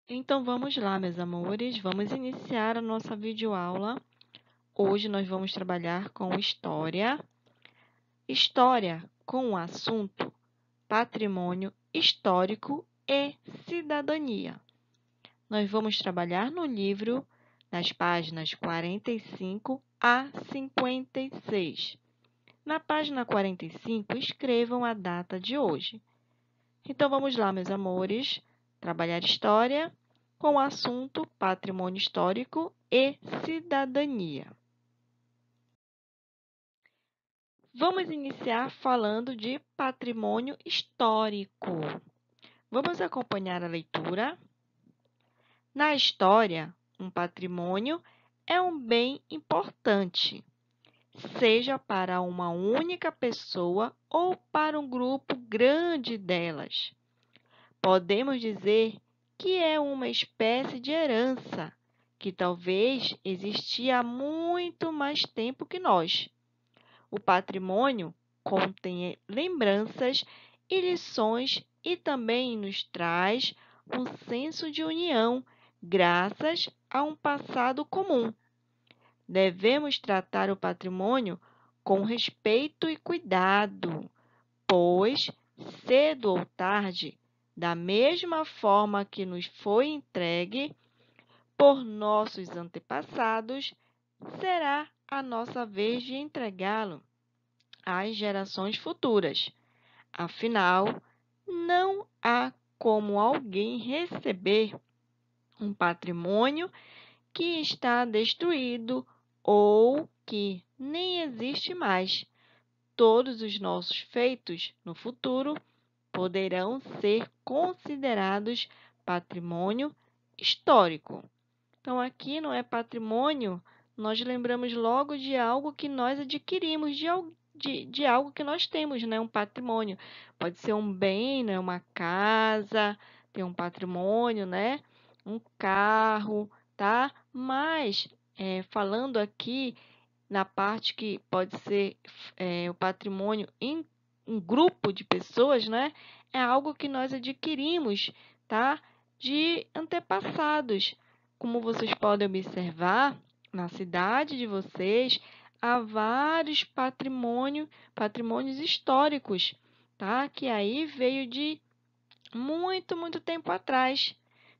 Então vamos lá, meus amores, vamos iniciar a nossa videoaula. Hoje nós vamos trabalhar com história. História com o assunto patrimônio histórico e cidadania. Nós vamos trabalhar no livro nas páginas 45 a 56. Na página 45, escrevam a data de hoje. Então vamos lá, meus amores, trabalhar história com o assunto patrimônio histórico e cidadania. Vamos iniciar falando de patrimônio histórico. Vamos acompanhar a leitura. Na história, um patrimônio é um bem importante, seja para uma única pessoa ou para um grupo grande delas. Podemos dizer que é uma espécie de herança, que talvez existia há muito mais tempo que nós. O patrimônio contém lembranças e lições e também nos traz um senso de união, graças a um passado comum. Devemos tratar o patrimônio com respeito e cuidado, pois, cedo ou tarde, da mesma forma que nos foi entregue por nossos antepassados, será a nossa vez de entregá-lo às gerações futuras. Afinal, não há como alguém receber um patrimônio que está destruído ou que nem existe mais. Todos os nossos feitos no futuro poderão ser considerados patrimônio histórico. Então, aqui não é patrimônio, nós lembramos logo de algo que nós adquirimos, de algo que nós temos, né? Um patrimônio. Pode ser um bem, né? Uma casa, ter um patrimônio, né? Um carro, tá? Mas, falando aqui na parte que pode ser o patrimônio em um grupo de pessoas, né? É algo que nós adquirimos, tá? De antepassados. Como vocês podem observar, na cidade de vocês há vários patrimônios históricos, tá? Que aí veio de muito tempo atrás.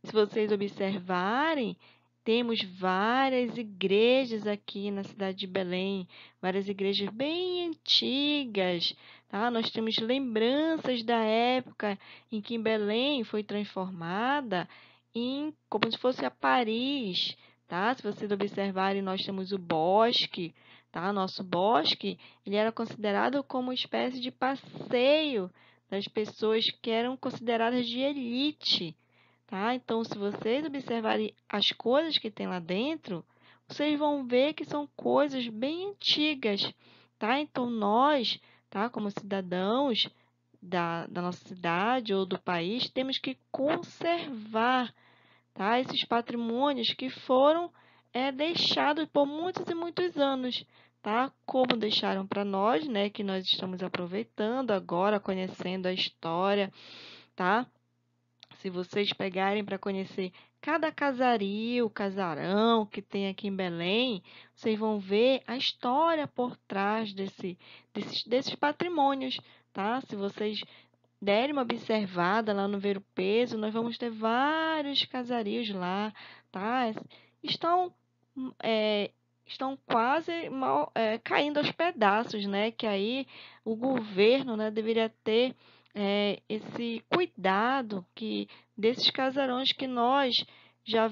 Se vocês observarem, temos várias igrejas aqui na cidade de Belém, várias igrejas bem antigas, tá? Nós temos lembranças da época em que Belém foi transformada em como se fosse a Paris, tá? Se vocês observarem, nós temos o bosque, tá? Nosso bosque, ele era considerado como uma espécie de passeio das pessoas que eram consideradas de elite, tá? Então, se vocês observarem as coisas que tem lá dentro, vocês vão ver que são coisas bem antigas, tá? Então, nós, tá, como cidadãos da nossa cidade ou do país, temos que conservar, tá, esses patrimônios que foram deixados por muitos e muitos anos, tá? Como deixaram para nós, né, que nós estamos aproveitando agora, conhecendo a história, tá? Se vocês pegarem para conhecer cada casario, casarão que tem aqui em Belém, vocês vão ver a história por trás desses patrimônios, tá? Se vocês derem uma observada lá no Ver o Peso, nós vamos ter vários casarios lá, tá? Estão, é, estão quase caindo aos pedaços, né? Que aí o governo, né, deveria ter esse cuidado que desses casarões que nós já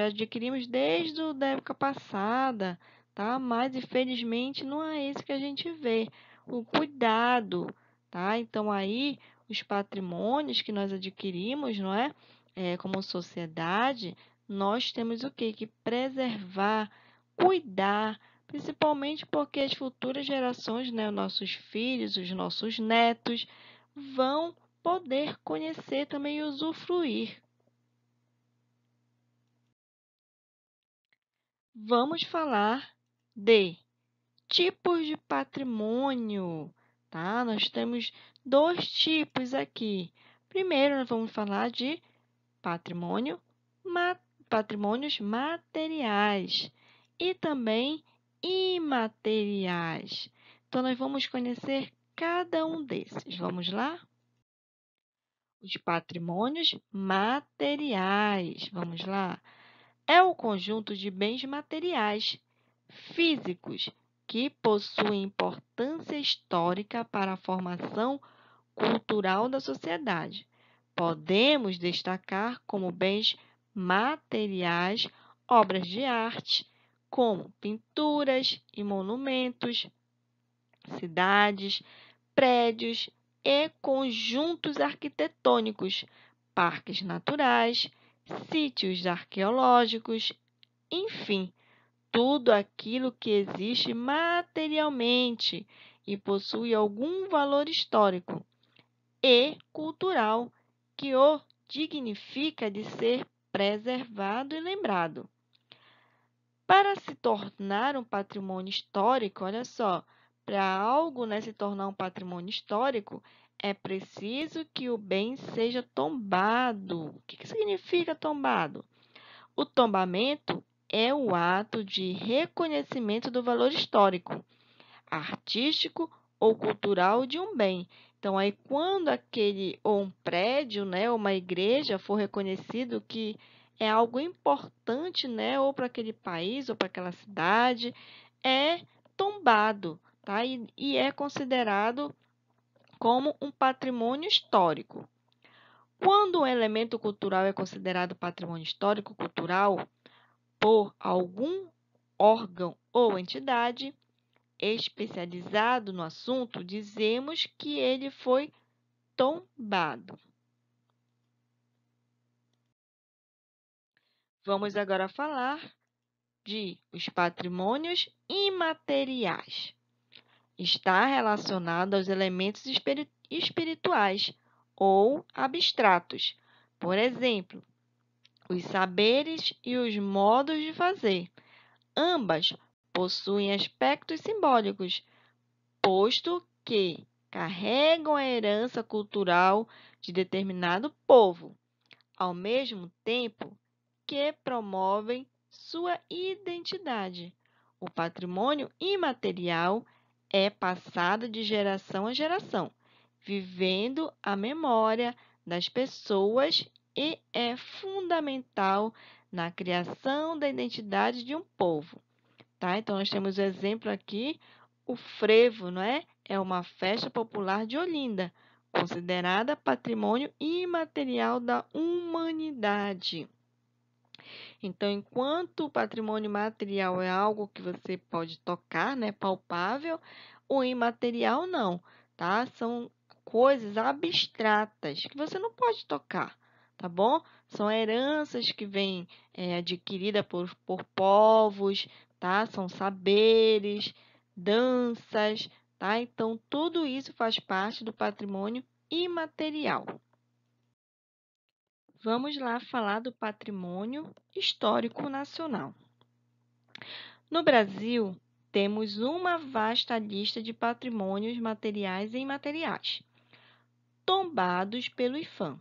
adquirimos desde a época passada, tá? Mas infelizmente não é isso que a gente vê, o cuidado, tá? Então aí os patrimônios que nós adquirimos, não é? Como sociedade, nós temos o quê? Que preservar, cuidar, principalmente porque as futuras gerações, né, os nossos filhos, os nossos netos, vão poder conhecer também e usufruir. Vamos falar de tipos de patrimônio, tá? Nós temos dois tipos aqui. Primeiro, nós vamos falar de patrimônio patrimônios materiais e também imateriais. Então, nós vamos conhecer cada um desses. Vamos lá? Os patrimônios materiais. Vamos lá? É o conjunto de bens materiais físicos que possuem importância histórica para a formação cultural da sociedade. Podemos destacar como bens materiais obras de arte, como pinturas e monumentos, cidades, prédios e conjuntos arquitetônicos, parques naturais, sítios arqueológicos, enfim, tudo aquilo que existe materialmente e possui algum valor histórico e cultural que o dignifica de ser preservado e lembrado. Para se tornar um patrimônio histórico, olha só, para algo, né, se tornar um patrimônio histórico, é preciso que o bem seja tombado. O que significa tombado? O tombamento é o ato de reconhecimento do valor histórico, artístico ou cultural de um bem. Então, aí quando aquele ou um prédio, né, ou uma igreja for reconhecido que é algo importante, né, ou para aquele país ou para aquela cidade, é tombado, tá? E é considerado como um patrimônio histórico. Quando um elemento cultural é considerado patrimônio histórico cultural por algum órgão ou entidade especializado no assunto, dizemos que ele foi tombado. Vamos agora falar de os patrimônios imateriais. Está relacionado aos elementos espirituais ou abstratos. Por exemplo, os saberes e os modos de fazer. Ambas possuem aspectos simbólicos, posto que carregam a herança cultural de determinado povo, ao mesmo tempo que promovem sua identidade. O patrimônio imaterial é passado de geração a geração, vivendo a memória das pessoas e é fundamental na criação da identidade de um povo. Tá? Então, nós temos o exemplo aqui, o frevo, não é? É uma festa popular de Olinda, considerada patrimônio imaterial da humanidade. Então, enquanto o patrimônio material é algo que você pode tocar, né, palpável, o imaterial não, tá? São coisas abstratas que você não pode tocar, tá bom? São heranças que vêm adquiridas por povos, tá? São saberes, danças, tá? Então, tudo isso faz parte do patrimônio imaterial. Vamos lá falar do patrimônio histórico nacional. No Brasil, temos uma vasta lista de patrimônios materiais e imateriais, tombados pelo IPHAN.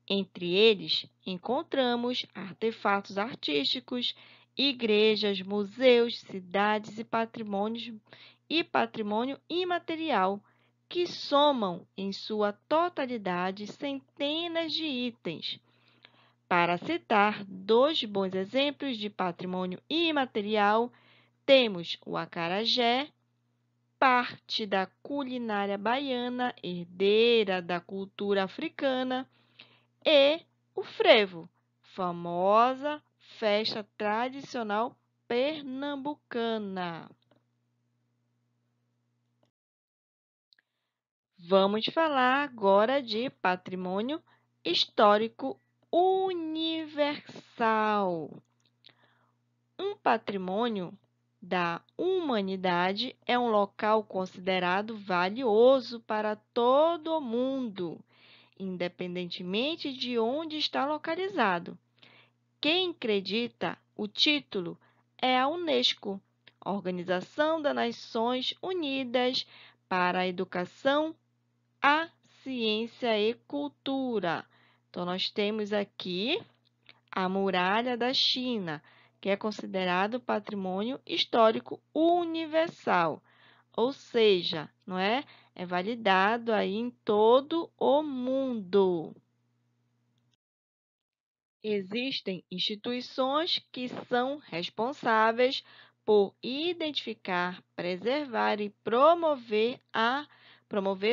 Entre eles, encontramos artefatos artísticos, igrejas, museus, cidades e patrimônio imaterial, que somam em sua totalidade centenas de itens. Para citar dois bons exemplos de patrimônio imaterial, temos o acarajé, parte da culinária baiana, herdeira da cultura africana, e o frevo, famosa festa tradicional pernambucana. Vamos falar agora de patrimônio histórico universal. Um patrimônio da humanidade é um local considerado valioso para todo o mundo, independentemente de onde está localizado. Quem acredita o título é a Unesco, Organização das Nações Unidas para a Educação, a Ciência e Cultura. Então, nós temos aqui a Muralha da China, que é considerado patrimônio histórico universal, ou seja, não é? É validado aí em todo o mundo. Existem instituições que são responsáveis por identificar, preservar e promover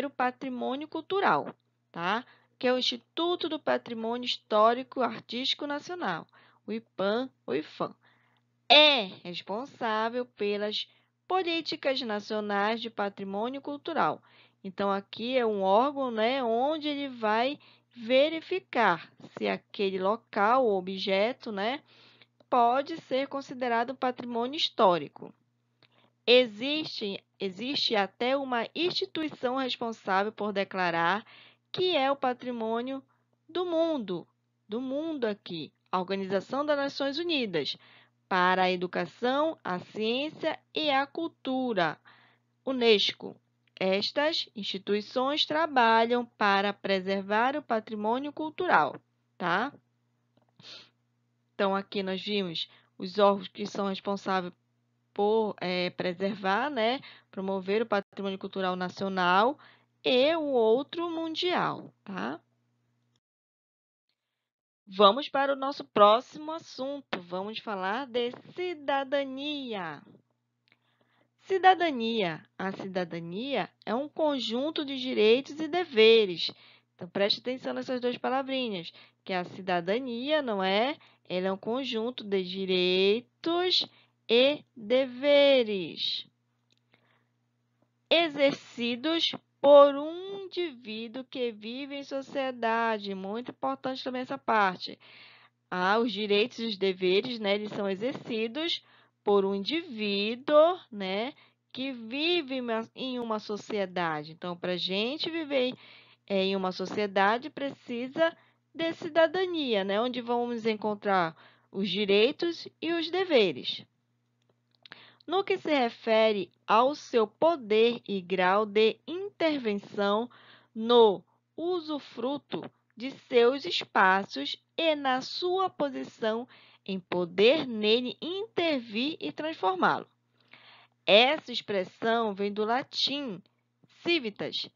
o patrimônio cultural, tá? Que é o Instituto do Patrimônio Histórico Artístico Nacional, o IPAM, o IFAM. É responsável pelas políticas nacionais de patrimônio cultural. Então, aqui é um órgão, né, onde ele vai verificar se aquele local ou objeto, né, pode ser considerado patrimônio histórico. Existe até uma instituição responsável por declarar que é o patrimônio do mundo aqui, a Organização das Nações Unidas para a Educação, a Ciência e a Cultura, UNESCO. Estas instituições trabalham para preservar o patrimônio cultural, tá? Então, aqui nós vimos os órgãos que são responsáveis por preservar, né, promover o patrimônio cultural nacional e o outro mundial, tá? Vamos para o nosso próximo assunto. Vamos falar de cidadania. Cidadania. A cidadania é um conjunto de direitos e deveres. Então, preste atenção nessas duas palavrinhas, que a cidadania, não é? Ela é um conjunto de direitos e deveres exercidos por um indivíduo que vive em sociedade. Muito importante também essa parte. Os direitos e os deveres, né, eles são exercidos por um indivíduo, né, que vive em uma sociedade. Então, para a gente viver em uma sociedade, precisa de cidadania, né, onde vamos encontrar os direitos e os deveres. No que se refere ao seu poder e grau de intervenção no usufruto de seus espaços e na sua posição em poder nele intervir e transformá-lo. Essa expressão vem do latim civitas,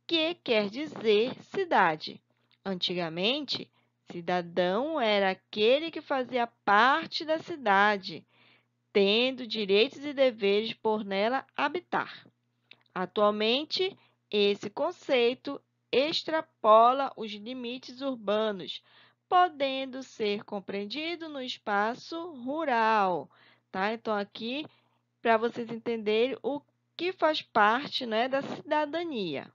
que quer dizer cidade. Antigamente, cidadão era aquele que fazia parte da cidade, tendo direitos e deveres por nela habitar. Atualmente, esse conceito extrapola os limites urbanos, podendo ser compreendido no espaço rural, tá? Então, aqui, para vocês entenderem o que faz parte, né, da cidadania.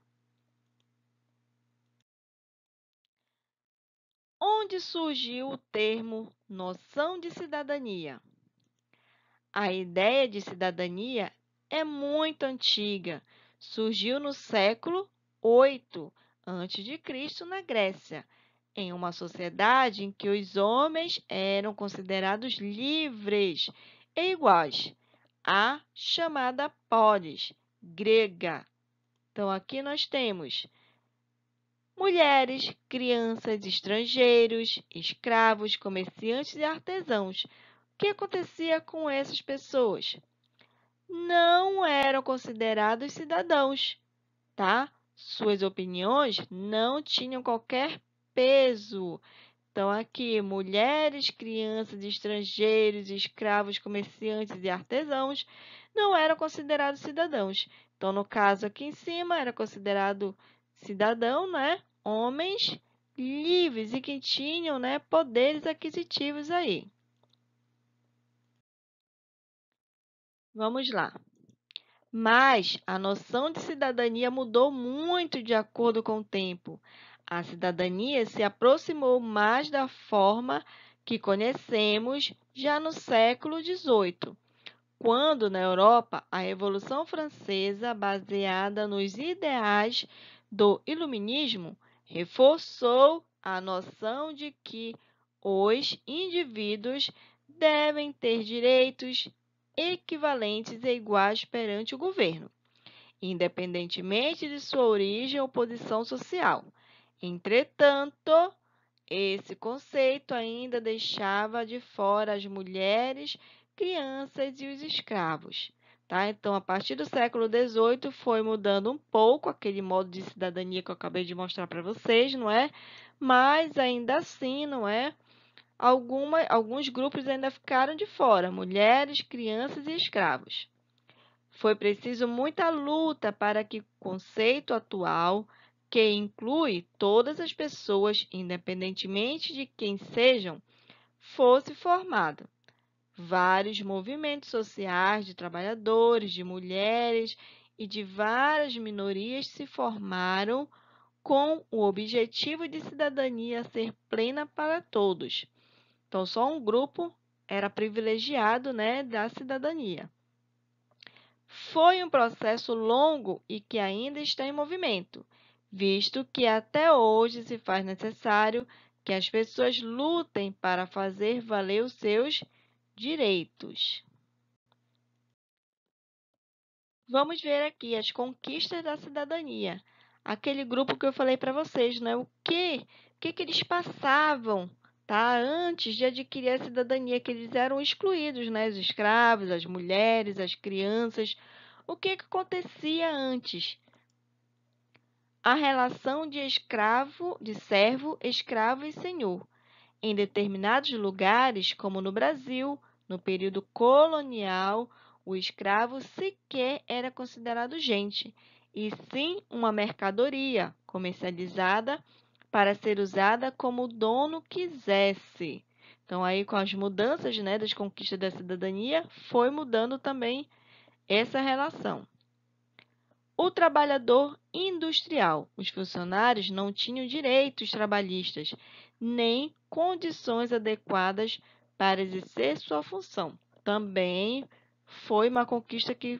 Onde surgiu o termo noção de cidadania? A ideia de cidadania é muito antiga. Surgiu no século VIII a.C., na Grécia, em uma sociedade em que os homens eram considerados livres e iguais, a chamada polis grega. Então, aqui nós temos mulheres, crianças, estrangeiros, escravos, comerciantes e artesãos. O que acontecia com essas pessoas? Não eram considerados cidadãos, tá? Suas opiniões não tinham qualquer peso. Então, aqui, mulheres, crianças, estrangeiros, escravos, comerciantes e artesãos não eram considerados cidadãos. Então, no caso aqui em cima, era considerado cidadão, né? Homens livres e que tinham, né, poderes aquisitivos aí. Vamos lá. Mas a noção de cidadania mudou muito de acordo com o tempo. A cidadania se aproximou mais da forma que conhecemos já no século XVIII, quando na Europa a Revolução Francesa, baseada nos ideais do Iluminismo, reforçou a noção de que os indivíduos devem ter direitos equivalentes e iguais perante o governo, independentemente de sua origem ou posição social. Entretanto, Esse conceito ainda deixava de fora as mulheres, crianças e os escravos. Tá? Então, a partir do século XVIII, foi mudando um pouco aquele modo de cidadania que eu acabei de mostrar para vocês, não é? Mas, ainda assim, não é? Alguns grupos ainda ficaram de fora, mulheres, crianças e escravos. Foi preciso muita luta para que o conceito atual, que inclui todas as pessoas, independentemente de quem sejam, fosse formado. Vários movimentos sociais de trabalhadores, de mulheres e de várias minorias se formaram com o objetivo de cidadania ser plena para todos. Então, só um grupo era privilegiado, né, da cidadania. Foi um processo longo e que ainda está em movimento, visto que até hoje se faz necessário que as pessoas lutem para fazer valer os seus direitos. Vamos ver aqui as conquistas da cidadania. Aquele grupo que eu falei para vocês, né? O que eles passavam, tá? Antes de adquirir a cidadania, que eles eram excluídos, né? Os escravos, as mulheres, as crianças. O que acontecia antes? A relação de escravo, de servo, escravo e senhor. Em determinados lugares, como no Brasil, no período colonial, o escravo sequer era considerado gente, e sim uma mercadoria comercializada para ser usada como o dono quisesse. Então, aí com as mudanças, né, das conquistas da cidadania, foi mudando também essa relação. O trabalhador industrial. Os funcionários não tinham direitos trabalhistas, nem condições adequadas para exercer sua função. Também foi uma conquista que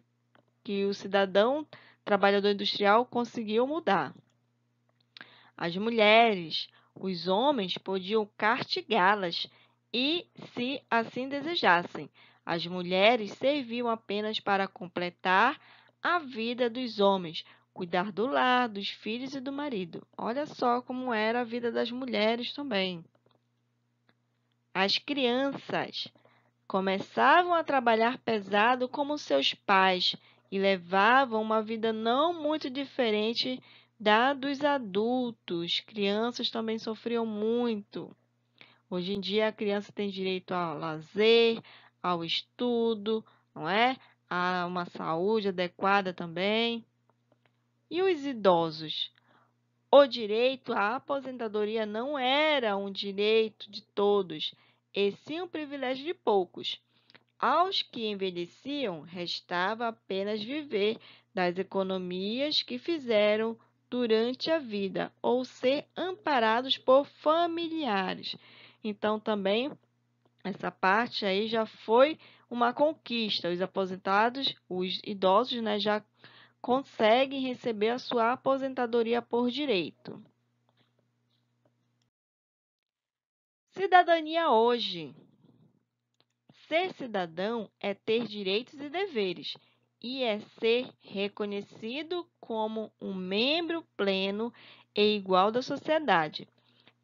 o cidadão trabalhador industrial conseguiu mudar. As mulheres, os homens podiam castigá-las e, se assim desejassem, as mulheres serviam apenas para completar a vida dos homens, cuidar do lar, dos filhos e do marido. Olha só como era a vida das mulheres também. As crianças começavam a trabalhar pesado como seus pais e levavam uma vida não muito diferente da dos adultos. Crianças também sofriam muito. Hoje em dia, a criança tem direito ao lazer, ao estudo, não é? A uma saúde adequada também. E os idosos? O direito à aposentadoria não era um direito de todos, e sim um privilégio de poucos. Aos que envelheciam, restava apenas viver das economias que fizeram durante a vida ou ser amparados por familiares. Então, também, essa parte aí já foi uma conquista. Os aposentados, os idosos, né, já conseguem receber a sua aposentadoria por direito. Cidadania hoje. Ser cidadão é ter direitos e deveres, e é ser reconhecido como um membro pleno e igual da sociedade.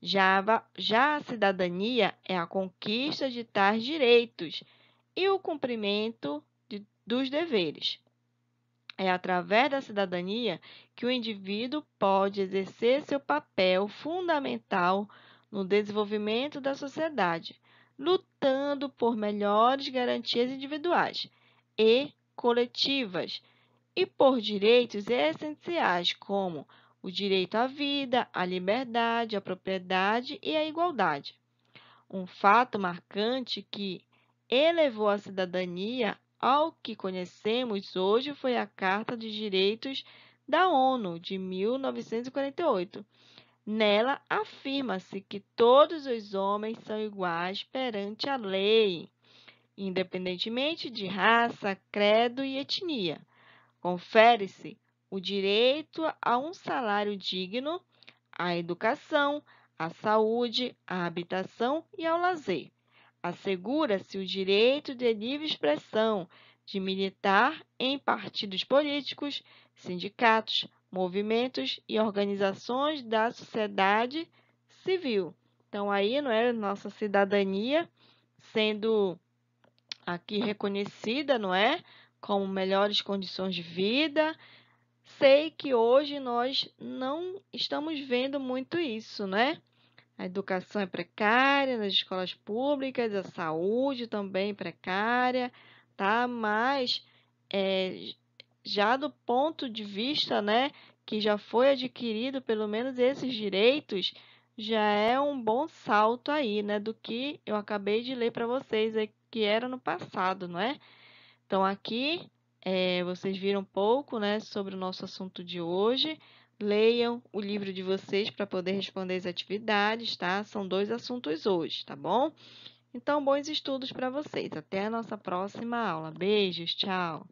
Já a cidadania é a conquista de tais direitos e o cumprimento dos deveres. É através da cidadania que o indivíduo pode exercer seu papel fundamental no desenvolvimento da sociedade, lutando por melhores garantias individuais e coletivas e por direitos essenciais como o direito à vida, à liberdade, à propriedade e à igualdade. Um fato marcante que elevou a cidadania ao que conhecemos hoje foi a Carta de Direitos da ONU de 1948. Nela afirma-se que todos os homens são iguais perante a lei, independentemente de raça, credo e etnia. Confere-se o direito a um salário digno, à educação, à saúde, à habitação e ao lazer. Assegura-se o direito de livre expressão, de militar em partidos políticos, sindicatos, movimentos e organizações da sociedade civil. Então, aí, não é, nossa cidadania sendo aqui reconhecida, não é, como melhores condições de vida. Sei que hoje nós não estamos vendo muito isso, né? A educação é precária nas escolas públicas, a saúde também precária, tá? Mas já do ponto de vista, né, que já foi adquirido pelo menos esses direitos, já é um bom salto aí, né, do que eu acabei de ler para vocês, que era no passado, não é? Então, aqui vocês viram um pouco, né, sobre o nosso assunto de hoje. Leiam o livro de vocês para poder responder as atividades, tá? São 2 assuntos hoje, tá bom? Então, bons estudos para vocês. Até a nossa próxima aula. Beijos, tchau!